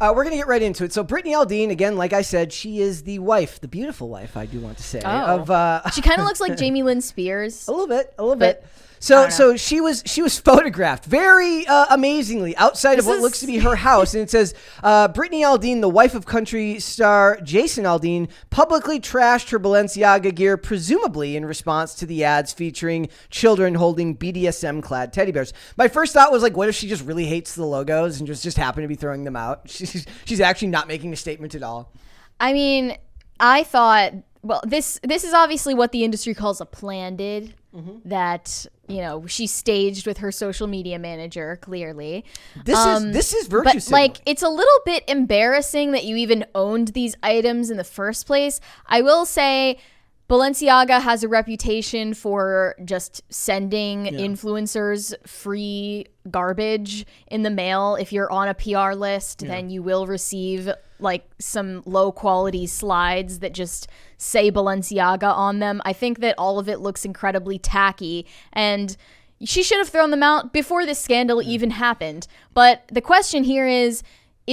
We're going to get right into it. So Brittany Aldean, again, like I said, she is the wife, the beautiful wife, I do want to say. She kind of looks like Jamie Lynn Spears. A little bit. So she was photographed very amazingly outside of what looks to be her house, and it says Brittany Aldean, the wife of country star Jason Aldean, publicly trashed her Balenciaga gear, presumably in response to the ads featuring children holding BDSM-clad teddy bears. My first thought was like, what if she just really hates the logos and just happened to be throwing them out? She's actually not making a statement at all. I mean, I thought, well, this is obviously what the industry calls a planted. Mm-hmm. That, you know, she staged with her social media manager, clearly. This is virtue signaling. Like, it's a little bit embarrassing that you even owned these items in the first place. I will say Balenciaga has a reputation for just sending influencers free garbage in the mail. If you're on a PR list, then you will receive like some low quality slides that just say Balenciaga on them. I think that all of it looks incredibly tacky, and she should have thrown them out before this scandal even happened. But the question here is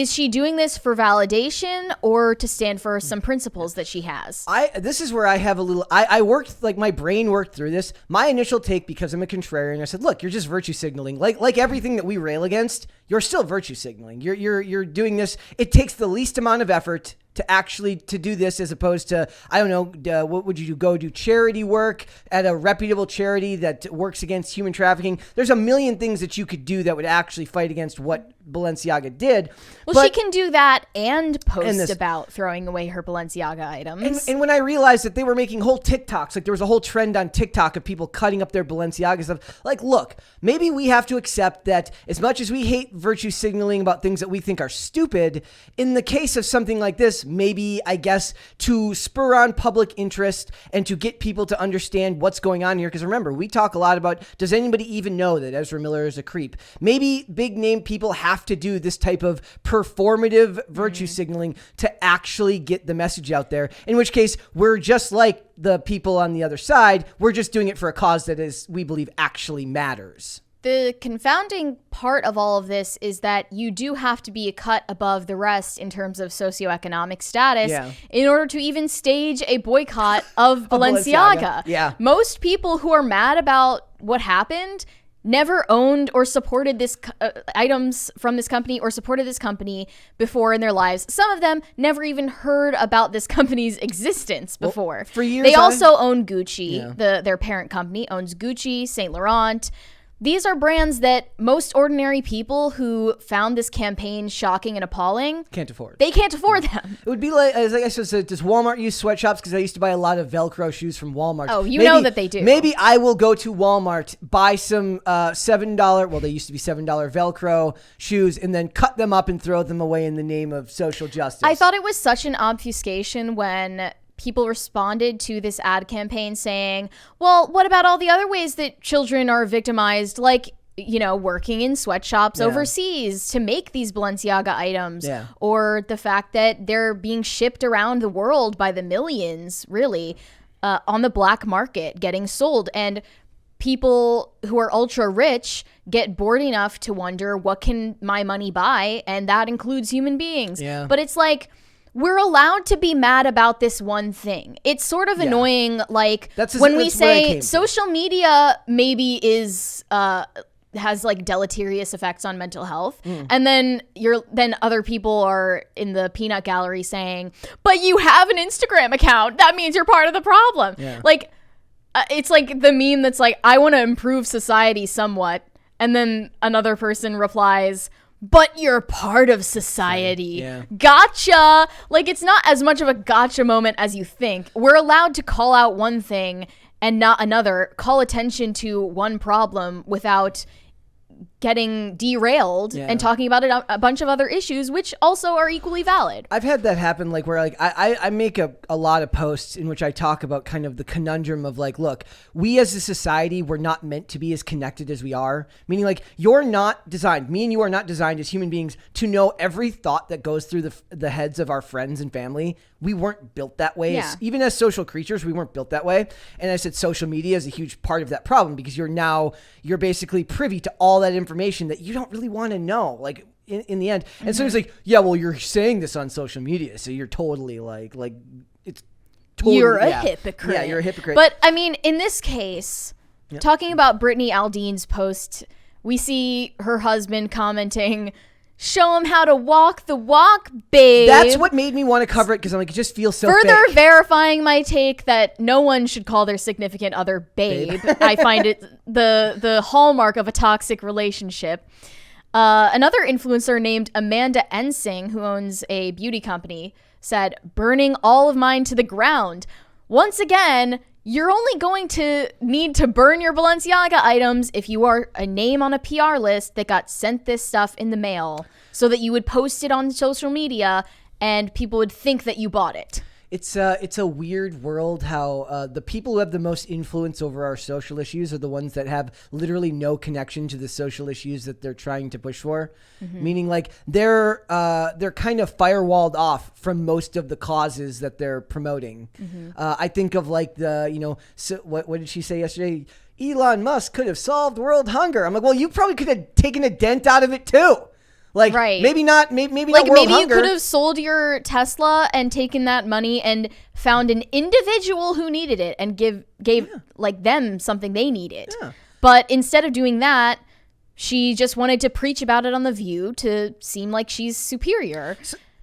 she doing this for validation or to stand for some principles that she has? This is where I have a little, I worked, like my brain worked through this. My initial take, because I'm a contrarian, I said, look, you're just virtue signaling. Like everything that we rail against, you're still virtue signaling. You're doing this. It takes the least amount of effort to actually to do this, as opposed to, I don't know, what would you do? Go do charity work at a reputable charity that works against human trafficking. There's a million things that you could do that would actually fight against what Balenciaga did. Well, she can do that and post about throwing away her Balenciaga items. And when I realized that they were making whole TikToks, like there was a whole trend on TikTok of people cutting up their Balenciaga stuff. Like, look, maybe we have to accept that as much as we hate virtue signaling about things that we think are stupid, in the case of something like this, maybe, I guess, to spur on public interest and to get people to understand what's going on here. Because remember, we talk a lot about, does anybody even know that Ezra Miller is a creep? Maybe big name people have to do this type of performative virtue signaling to actually get the message out there. In which case, we're just like the people on the other side. We're just doing it for a cause that is, we believe, actually matters. The confounding part of all of this is that you do have to be a cut above the rest in terms of socioeconomic status in order to even stage a boycott of Balenciaga. Yeah. Most people who are mad about what happened never owned or supported this items from this company or supported this company before in their lives. Some of them never even heard about this company's existence before. Well, for years, they also own Gucci. Their parent company owns Gucci, Saint Laurent. These are brands that most ordinary people who found this campaign shocking and appalling can't afford. They can't afford them. It would be like, as I said, does Walmart use sweatshops? Because I used to buy a lot of Velcro shoes from Walmart. Oh, you know that they do. Maybe I will go to Walmart, buy some $7, well, they used to be $7 Velcro shoes, and then cut them up and throw them away in the name of social justice. I thought it was such an obfuscation when people responded to this ad campaign saying, well, what about all the other ways that children are victimized, like, you know, working in sweatshops overseas to make these Balenciaga items, or the fact that they're being shipped around the world by the millions, really, on the black market, getting sold. And people who are ultra rich get bored enough to wonder, what can my money buy? And that includes human beings. Yeah. But it's like, we're allowed to be mad about this one thing. It's sort of annoying, like when we say social media maybe is has like deleterious effects on mental health, and then other people are in the peanut gallery saying, but you have an Instagram account, that means you're part of the problem. Like it's like the meme that's like, I want to improve society somewhat, and then another person replies, but you're part of society. Gotcha. Like, it's not as much of a gotcha moment as you think. We're allowed to call out one thing and not another, call attention to one problem without getting derailed and talking about a bunch of other issues, which also are equally valid. I've had that happen, like where like I make a lot of posts in which I talk about kind of the conundrum of like, look, we as a society, we're not meant to be as connected as we are. Meaning like, you're not designed, me and you are not designed as human beings to know every thought that goes through the heads of our friends and family. We weren't built that way. Even as social creatures, we weren't built that way. And I said social media is a huge part of that problem, because you're basically privy to all that information that you don't really want to know. Like, in the end. And so he's like, yeah, well, you're saying this on social media, so you're totally like it's totally, you're a hypocrite. Yeah, you're a hypocrite. But I mean, in this case, talking about Brittany Aldean's post, we see her husband commenting, "Show him how to walk the walk, babe." That's what made me want to cover it, because I'm like, it just feels so further fake. verifying my take that no one should call their significant other babe. I find it the hallmark of a toxic relationship. Another influencer named Amanda Ensing, who owns a beauty company, said, "Burning all of mine to the ground." Once again, you're only going to need to burn your Balenciaga items if you are a name on a PR list that got sent this stuff in the mail, so that you would post it on social media and people would think that you bought it. It's a weird world how the people who have the most influence over our social issues are the ones that have literally no connection to the social issues that they're trying to push for. Meaning, like, they're kind of firewalled off from most of the causes that they're promoting. I think of like what did she say yesterday? Elon Musk could have solved world hunger. I'm like, well, you probably could have taken a dent out of it too. Like, right. maybe not world You hunger. could have sold your Tesla and taken that money and found an individual who needed it and gave like them something they needed. Yeah. But instead of doing that, she just wanted to preach about it on The View to seem like she's superior.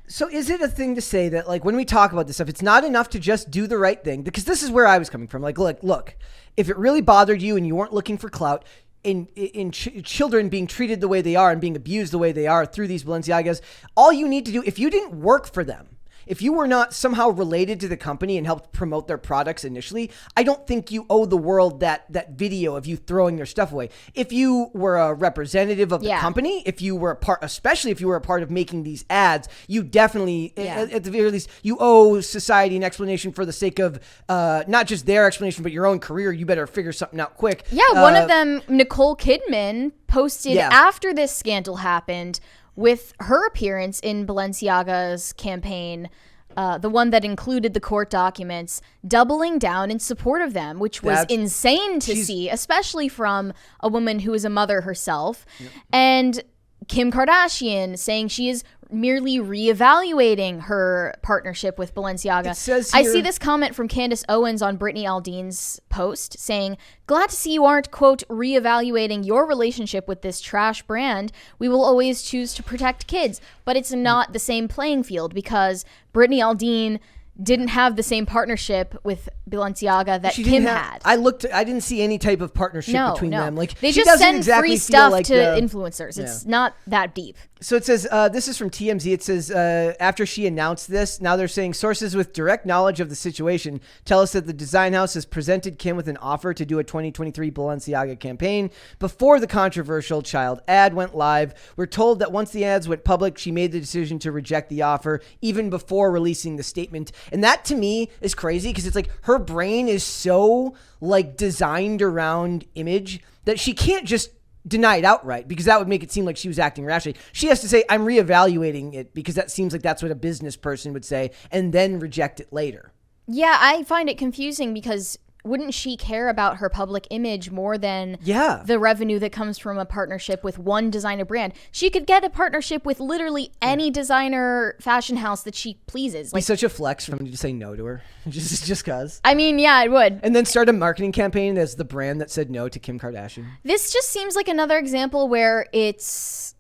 So is it a thing to say that, like, when we talk about this stuff, it's not enough to just do the right thing? Because this is where I was coming from. Like, look, if it really bothered you and you weren't looking for clout, in children being treated the way they are and being abused the way they are through these Balenciagas, all you need to do, if you didn't work for them, if you were not somehow related to the company and helped promote their products initially, I don't think you owe the world that video of you throwing your stuff away. If you were a representative of the company, if you were especially if you were a part of making these ads, you definitely, at the very least, you owe society an explanation for the sake of not just their explanation, but your own career. You better figure something out quick. Yeah, one of them, Nicole Kidman, posted after this scandal happened, with her appearance in Balenciaga's campaign, the one that included the court documents, doubling down in support of them, which was insane to see, especially from a woman who is a mother herself. Yep. And Kim Kardashian saying she is merely reevaluating her partnership with Balenciaga. It says here, I see this comment from Candace Owens on Brittany Aldean's post saying, "Glad to see you aren't, quote, reevaluating your relationship with this trash brand. We will always choose to protect kids." But it's not the same playing field, because Brittany Aldean didn't have the same partnership with Balenciaga that Kim had. I didn't see any type of partnership between them. Like, they she just send exactly free stuff like to influencers. It's not that deep. So it says, this is from TMZ. It says, after she announced this, now they're saying sources with direct knowledge of the situation tell us that the design house has presented Kim with an offer to do a 2023 Balenciaga campaign before the controversial child ad went live. We're told that once the ads went public, she made the decision to reject the offer even before releasing the statement. And that to me is crazy, because it's like her brain is so like designed around image that she can't just deny it outright, because that would make it seem like she was acting rationally. She has to say, I'm reevaluating it, because that seems like that's what a business person would say, and then reject it later. Yeah, I find it confusing, because wouldn't she care about her public image more than the revenue that comes from a partnership with one designer brand? She could get a partnership with literally any designer fashion house that she pleases. Like, such a flex from you to say no to her, just cause. I mean, yeah, it would. And then start a marketing campaign as the brand that said no to Kim Kardashian. This just seems like another example where it's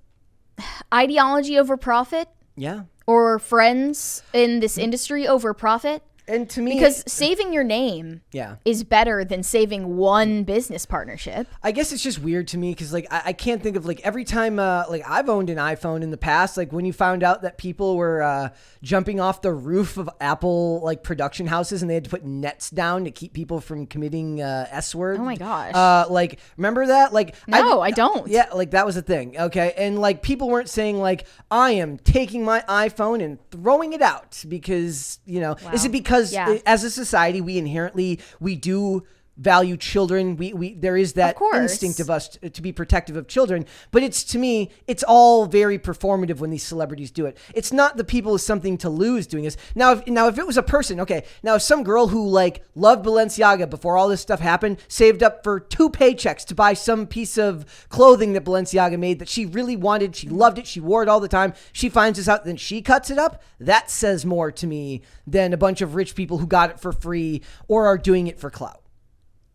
ideology over profit. Yeah. Or friends in this industry over profit. And to me, because saving your name is better than saving one business partnership. I guess it's just weird to me, because like I can't think of, like, every time like I've owned an iPhone in the past, like when you found out that people were jumping off the roof of Apple like production houses and they had to put nets down to keep people from committing S word. Oh my gosh. Like, remember that? Like, no, I don't. Yeah, like that was a thing. Okay, and like people weren't saying like, I am taking my iPhone and throwing it out because, you know, is it because as a society we do value children. We there is that instinct of us to be protective of children. But to me, it's all very performative when these celebrities do it. It's not the people with something to lose doing this. Now, if it was a person, okay. Now, if some girl who like loved Balenciaga before all this stuff happened, saved up for 2 paychecks to buy some piece of clothing that Balenciaga made that she really wanted, she loved it, she wore it all the time. She finds this out, then she cuts it up. That says more to me than a bunch of rich people who got it for free or are doing it for clout.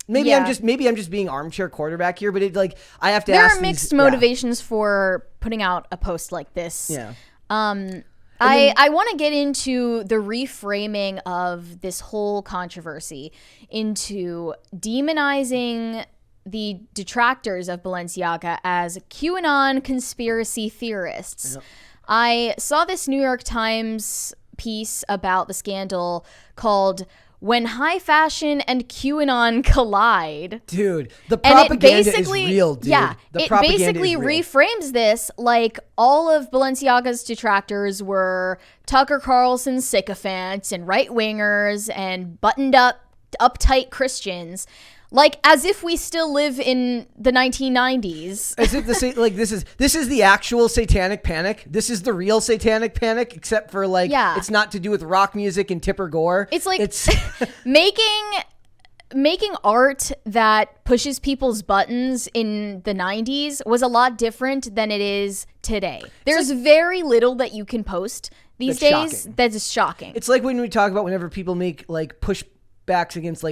Maybe I'm just being armchair quarterback here, but I have to ask. There are mixed motivations for putting out a post like this. Yeah. I want to get into the reframing of this whole controversy into demonizing the detractors of Balenciaga as QAnon conspiracy theorists. Yep. I saw this New York Times piece about the scandal called "When High Fashion and QAnon Collide." Dude, the propaganda is real, dude. Yeah, it basically reframes this like all of Balenciaga's detractors were Tucker Carlson sycophants and right-wingers and buttoned up, uptight Christians. Like, as if we still live in the 1990s. As if this is the actual satanic panic. This is the real satanic panic, except for it's not to do with rock music and Tipper Gore. It's making art that pushes people's buttons in the 90s was a lot different than it is today. There's very little that you can post these days that is shocking. It's like when we talk about whenever people make pushbacks against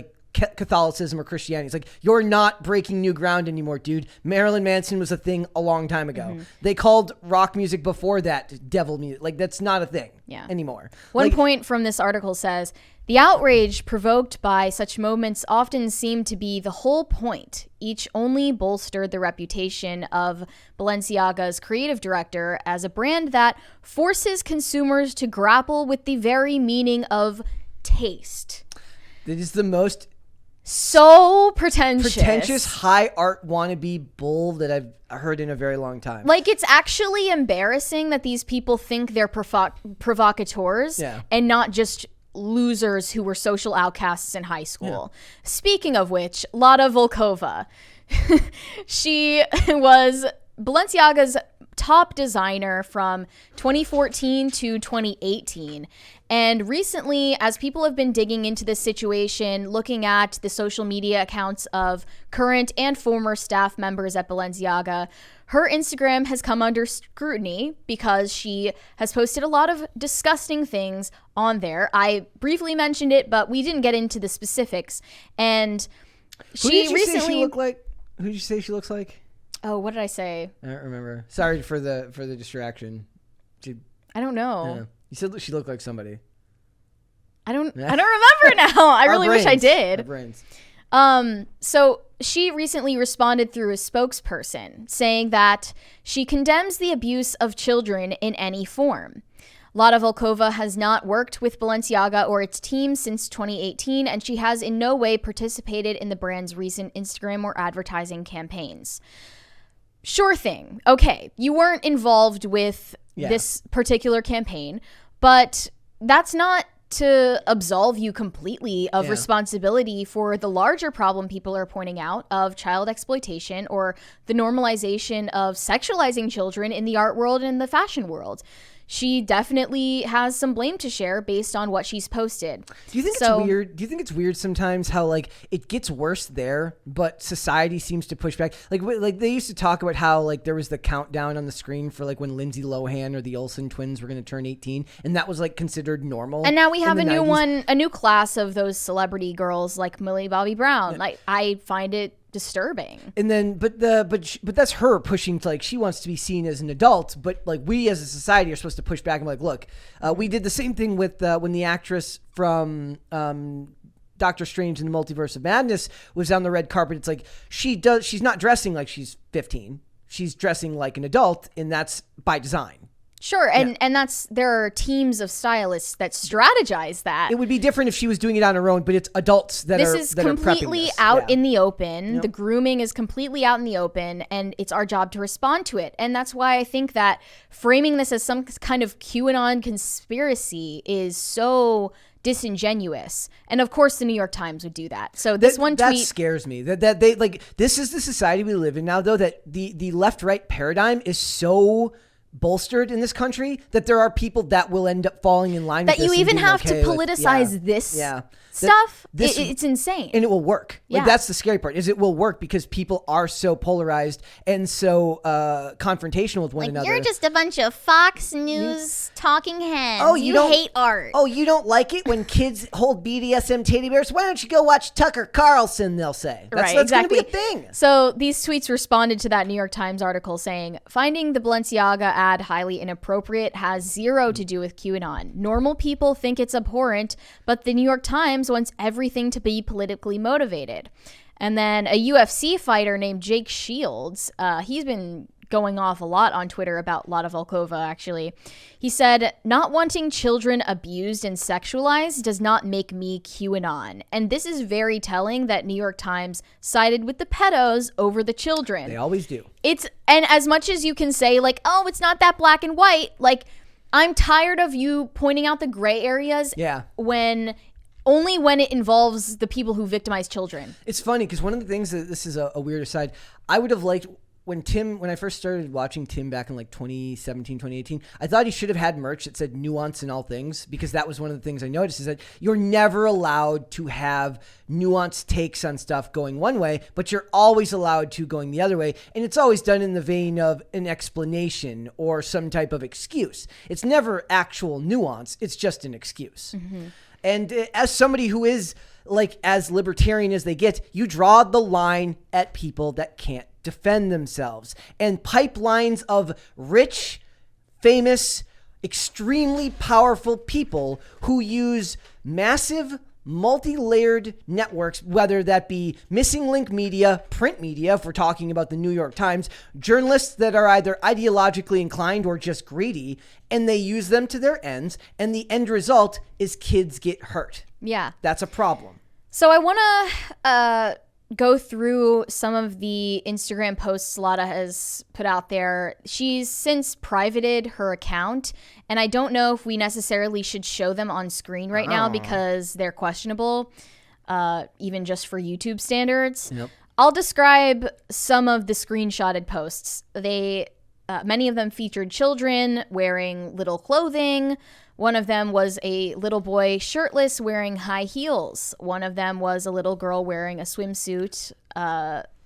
Catholicism or Christianity. It's like, you're not breaking new ground anymore, dude. Marilyn Manson was a thing a long time ago. Mm-hmm. They called rock music before that devil music. That's not a thing anymore. One point from this article says, "The outrage provoked by such moments often seemed to be the whole point. Each only bolstered the reputation of Balenciaga's creative director as a brand that forces consumers to grapple with the very meaning of taste." It is the most pretentious high art wannabe bull that I've heard in a very long time. It's actually embarrassing that these people think they're provocateurs and not just losers who were social outcasts in high school. Yeah. Speaking of which, Lada Volkova, she was Balenciaga's top designer from 2014 to 2018. And recently, as people have been digging into this situation, looking at the social media accounts of current and former staff members at Balenciaga, her Instagram has come under scrutiny because she has posted a lot of disgusting things on there. I briefly mentioned it, but we didn't get into the specifics. And Who did you say she looked like? Who did you say she looks like? Oh, what did I say? I don't remember. Sorry for the distraction. I don't know. Yeah. You said she looked like somebody. I don't remember now. I really wish I did. Our brains. So she recently responded through a spokesperson saying that she condemns the abuse of children in any form. Lada Volkova has not worked with Balenciaga or its team since 2018, and she has in no way participated in the brand's recent Instagram or advertising campaigns. Sure thing. Okay, you weren't involved with this particular campaign, but that's not to absolve you completely of responsibility for the larger problem people are pointing out of child exploitation or the normalization of sexualizing children in the art world and the fashion world. She definitely has some blame to share based on what she's posted. Do you think it's weird? Do you think it's weird sometimes how it gets worse there, but society seems to push back? Like they used to talk about how there was the countdown on the screen for when Lindsay Lohan or the Olsen twins were going to turn 18, and that was normal. And now we have a new 90s. A new class of those celebrity girls like Millie Bobby Brown. Yeah. I find it disturbing. And then but that's her pushing to she wants to be seen as an adult, but we as a society are supposed to push back and look, we did the same thing with when the actress from Doctor Strange in the Multiverse of Madness was on the red carpet. It's she's not dressing like she's 15. She's dressing like an adult, and that's by design. Sure, and there are teams of stylists that strategize that. It would be different if she was doing it on her own, but it's adults that this are is that are prepping completely this. out Yeah. in the open. Yep. The grooming is completely out in the open, and it's our job to respond to it. And that's why I think that framing this as some kind of QAnon conspiracy is so disingenuous. And of course the New York Times would do that. So this one tweet that scares me. That they like, this is the society we live in now, though, that the left-right paradigm is so bolstered in this country that there are people that will end up falling in line that with you this and even being have okay to with- politicize this stuff. It's insane. And it will work. Like, Yeah. that's the scary part, is it will work because people are so polarized and so confrontational with one another. You're just a bunch of Fox News talking heads. Oh, you don't hate art. Oh, you don't like it when kids hold BDSM teddy bears? Why don't you go watch Tucker Carlson, they'll say. That's exactly. going to be a thing. So these tweets responded to that New York Times article saying, finding the Balenciaga ad highly inappropriate has zero to do with QAnon. Normal people think it's abhorrent, but the New York Times wants everything to be politically motivated. And then a UFC fighter named Jake Shields, he's been going off a lot on Twitter about Lada Volkova, actually. He said, not wanting children abused and sexualized does not make me QAnon. And this is very telling that New York Times sided with the pedos over the children. They always do. And as much as you can say, like, oh, it's not that black and white, like, I'm tired of you pointing out the gray areas only when it involves the people who victimize children. It's funny because one of the things that this is a weird aside, I would have liked when I first started watching Tim back in like 2017, 2018, I thought he should have had merch that said nuance in all things, because that was one of the things I noticed is that you're never allowed to have nuanced takes on stuff going one way, but you're always allowed to going the other way. And it's always done in the vein of an explanation or some type of excuse. It's never actual nuance. It's just an excuse. Mm-hmm. And as somebody who is like as libertarian as they get, you draw the line at people that can't defend themselves. And pipelines of rich, famous, extremely powerful people who use massive, multi-layered networks, whether that be missing link media, print media, if we're talking about the New York Times, journalists that are either ideologically inclined or just greedy, and they use them to their ends, and the end result is kids get hurt. Yeah. That's a problem. So I want to go through some of the Instagram posts Lada has put out there. She's since privated her account, and I don't know if we necessarily should show them on screen right now because they're questionable, even just for YouTube standards. Yep. I'll describe some of the screenshotted posts. Many of them featured children wearing little clothing. One of them was a little boy shirtless wearing high heels. One of them was a little girl wearing a swimsuit,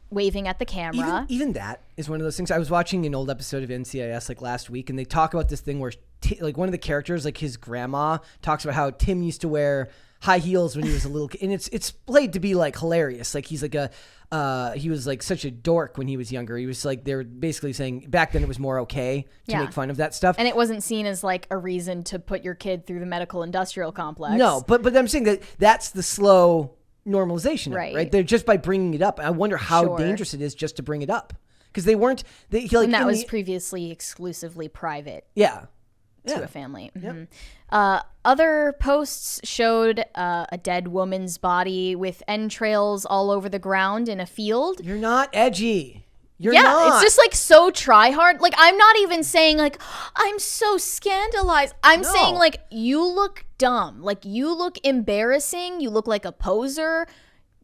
waving at the camera. Even that is one of those things. I was watching an old episode of NCIS like last week, and they talk about this thing where like one of the characters, like his grandma, talks about how Tim used to wear high heels when he was a little kid. And it's played to be like hilarious. Like he's like he was like such a dork when he was younger. He was like, they're basically saying back then it was more okay to make fun of that stuff. And it wasn't seen as like a reason to put your kid through the medical industrial complex. No, but I'm saying that's the slow normalization of it, right? They're just by bringing it up. I wonder how dangerous it is just to bring it up. Because and that was previously exclusively private. Yeah. To a family. Mm-hmm. Yep. Other posts showed a dead woman's body with entrails all over the ground in a field. You're not edgy. You're not. It's just like so try hard. Like I'm not even saying like I'm so scandalized. I'm saying like you look dumb. Like you look embarrassing. You look like a poser.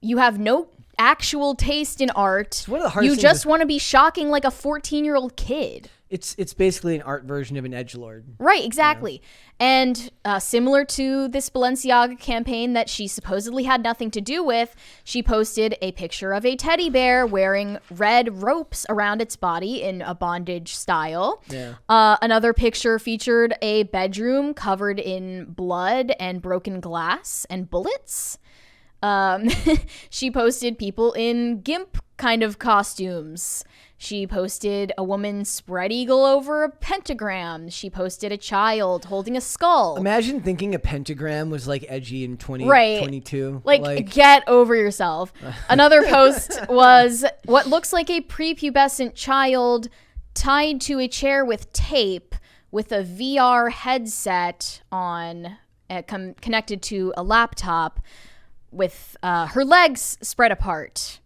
You have no actual taste in art. One of the hardest you just want to be shocking like a 14-year-old kid. It's basically an art version of an edgelord. Right, exactly. Yeah. And similar to this Balenciaga campaign that she supposedly had nothing to do with, she posted a picture of a teddy bear wearing red ropes around its body in a bondage style. Yeah. Another picture featured a bedroom covered in blood and broken glass and bullets. She posted people in GIMP kind of costumes. She posted a woman spread eagle over a pentagram. She posted a child holding a skull. Imagine thinking a pentagram was like edgy in 2022. Like, get over yourself. Another post was what looks like a prepubescent child tied to a chair with tape with a VR headset on, connected to a laptop with her legs spread apart.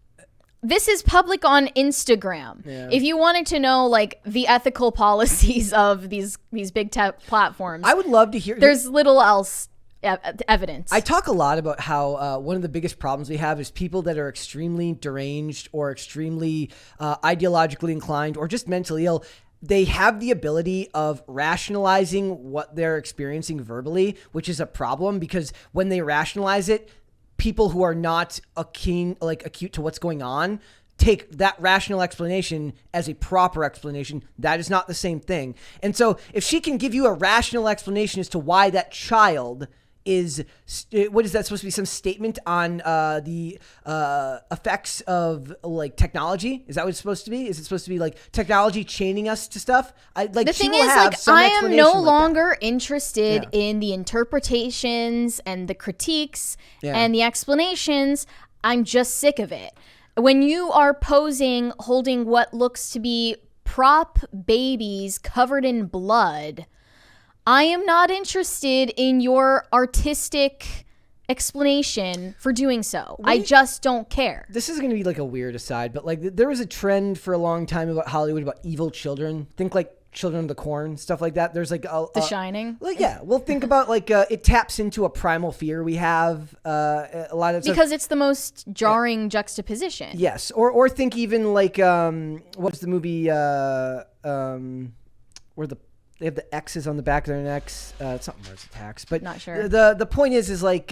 This is public on Instagram. Yeah. If you wanted to know like the ethical policies of these big tech platforms, I would love to hear. there's little else evidence. I talk a lot about how one of the biggest problems we have is people that are extremely deranged or extremely ideologically inclined or just mentally ill. They have the ability of rationalizing what they're experiencing verbally, which is a problem because when they rationalize it, people who are not acute to what's going on take that rational explanation as a proper explanation. That is not the same thing. And so if she can give you a rational explanation as to why that child is, what is that supposed to be, some statement on the effects of like technology? Is that what it's supposed to be? Is it supposed to be like technology chaining us to stuff? The thing is, like, I am no longer interested in the interpretations and the critiques and the explanations. I'm just sick of it. When you are posing, holding what looks to be prop babies covered in blood, I am not interested in your artistic explanation for doing so. I just don't care. This is going to be like a weird aside, but like there was a trend for a long time about Hollywood about evil children. Think like Children of the Corn, stuff like that. There's like The Shining. Like, yeah, we'll think about like it taps into a primal fear we have a lot of because it's the most jarring juxtaposition. Yes, or think even like what's the movie where they have the X's on the back of their necks. It's not Mars Attacks, but not sure. The point is like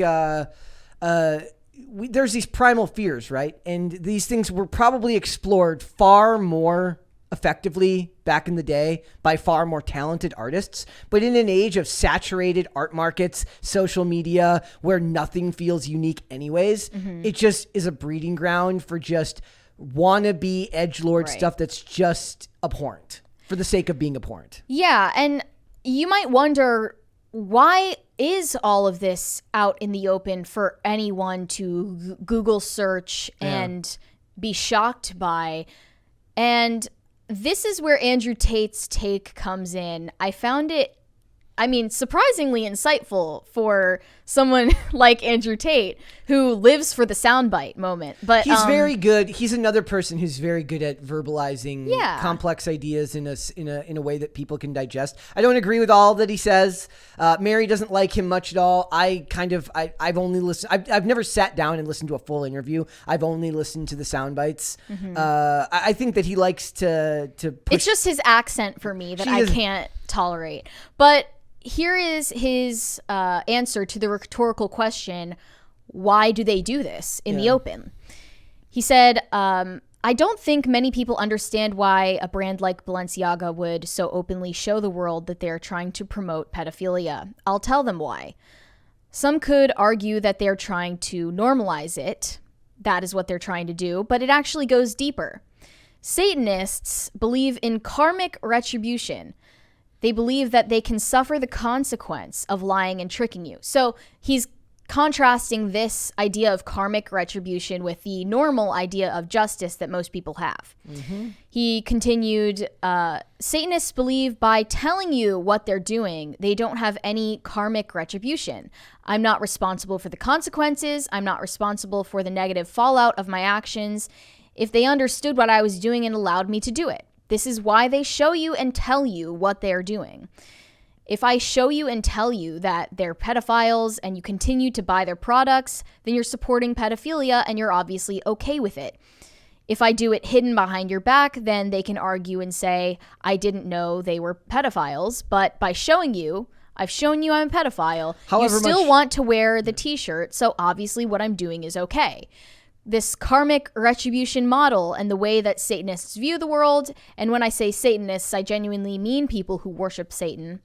there's these primal fears, right? And these things were probably explored far more effectively back in the day by far more talented artists. But in an age of saturated art markets, social media, where nothing feels unique anyways, it just is a breeding ground for just wannabe edgelord stuff that's just abhorrent. For the sake of being abhorrent. Yeah, and you might wonder, why is all of this out in the open for anyone to Google search and be shocked by? And this is where Andrew Tate's take comes in. I found it, surprisingly insightful for someone like Andrew Tate, who lives for the soundbite moment. But he's very good. He's another person who's very good at verbalizing complex ideas in a way that people can digest. I don't agree with all that he says. Mary doesn't like him much at all. I've only listened. I've never sat down and listened to a full interview. I've only listened to the sound bites. I think that he likes to push. It's just his accent for me that I can't tolerate. But here is his answer to the rhetorical question, why do they do this in the open? He said, I don't think many people understand why a brand like Balenciaga would so openly show the world that they're trying to promote pedophilia. I'll tell them why. Some could argue that they're trying to normalize it. That is what they're trying to do, but it actually goes deeper. Satanists believe in karmic retribution. They believe that they can suffer the consequence of lying and tricking you. So he's contrasting this idea of karmic retribution with the normal idea of justice that most people have. He continued, Satanists believe by telling you what they're doing, they don't have any karmic retribution. I'm not responsible for the consequences. I'm not responsible for the negative fallout of my actions. If they understood what I was doing and allowed me to do it. This is why they show you and tell you what they're doing. If I show you and tell you that they're pedophiles and you continue to buy their products, then you're supporting pedophilia and you're obviously okay with it. If I do it hidden behind your back, then they can argue and say, I didn't know they were pedophiles, but by showing you, I've shown you I'm a pedophile. You still want to wear the t-shirt, so obviously what I'm doing is okay. This karmic retribution model and the way that Satanists view the world, and when I say Satanists, I genuinely mean people who worship Satan.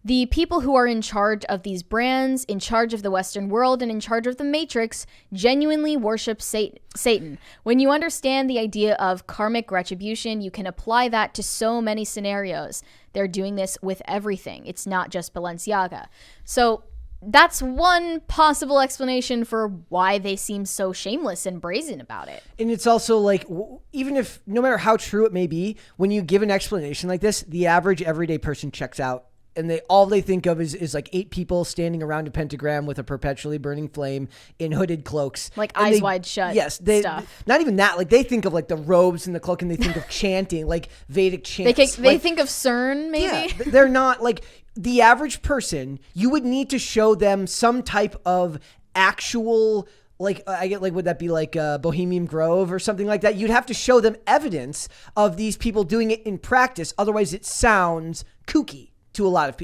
The people who are in charge of these brands, in charge of the Western world, and in charge of the Matrix genuinely worship Satan. When you understand the idea of karmic retribution, you can apply that to so many scenarios. They're doing this with everything. It's not just Balenciaga. So that's one possible explanation for why they seem so shameless and brazen about it. And it's also like, even if, no matter how true it may be, when you give an explanation like this, the average everyday person checks out. And all they think of is like 8 people standing around a pentagram with a perpetually burning flame in hooded cloaks. Like eyes wide shut stuff. Not even that. Like they think of like the robes and the cloak, and they think of chanting, like Vedic chants. They think of CERN, maybe? Yeah, they're not like the average person. You would need to show them some type of actual, like, I get like, would that be like Bohemian Grove or something like that? You'd have to show them evidence of these people doing it in practice. Otherwise it sounds kooky to a lot of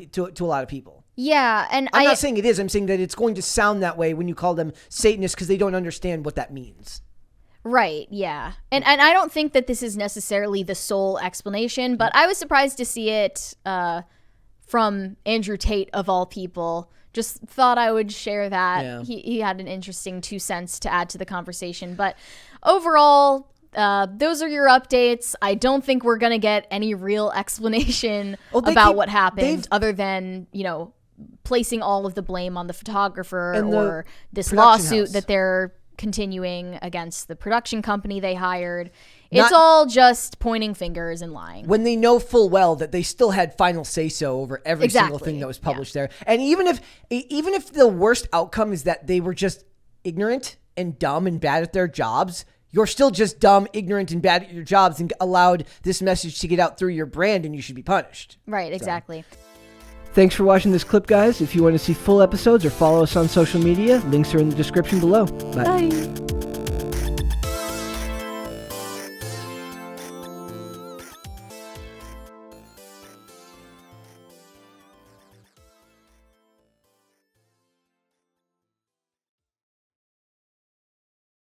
people. Yeah, and I'm not saying it is. I'm saying that it's going to sound that way when you call them Satanists because they don't understand what that means. Right, yeah. And I don't think that this is necessarily the sole explanation, but I was surprised to see it from Andrew Tate, of all people. Just thought I would share that. Yeah. He had an interesting 2 cents to add to the conversation. But overall, those are your updates. I don't think we're going to get any real explanation about what happened other than, placing all of the blame on the photographer or this lawsuit that they're continuing against the production company they hired. It's all just pointing fingers and lying. When they know full well that they still had final say-so over every single thing that was published there. And even if the worst outcome is that they were just ignorant and dumb and bad at their jobs, you're still just dumb, ignorant, and bad at your jobs and allowed this message to get out through your brand, and you should be punished. Right, exactly. Thanks for watching this clip, guys. If you want to see full episodes or follow us on social media, links are in the description below. Bye.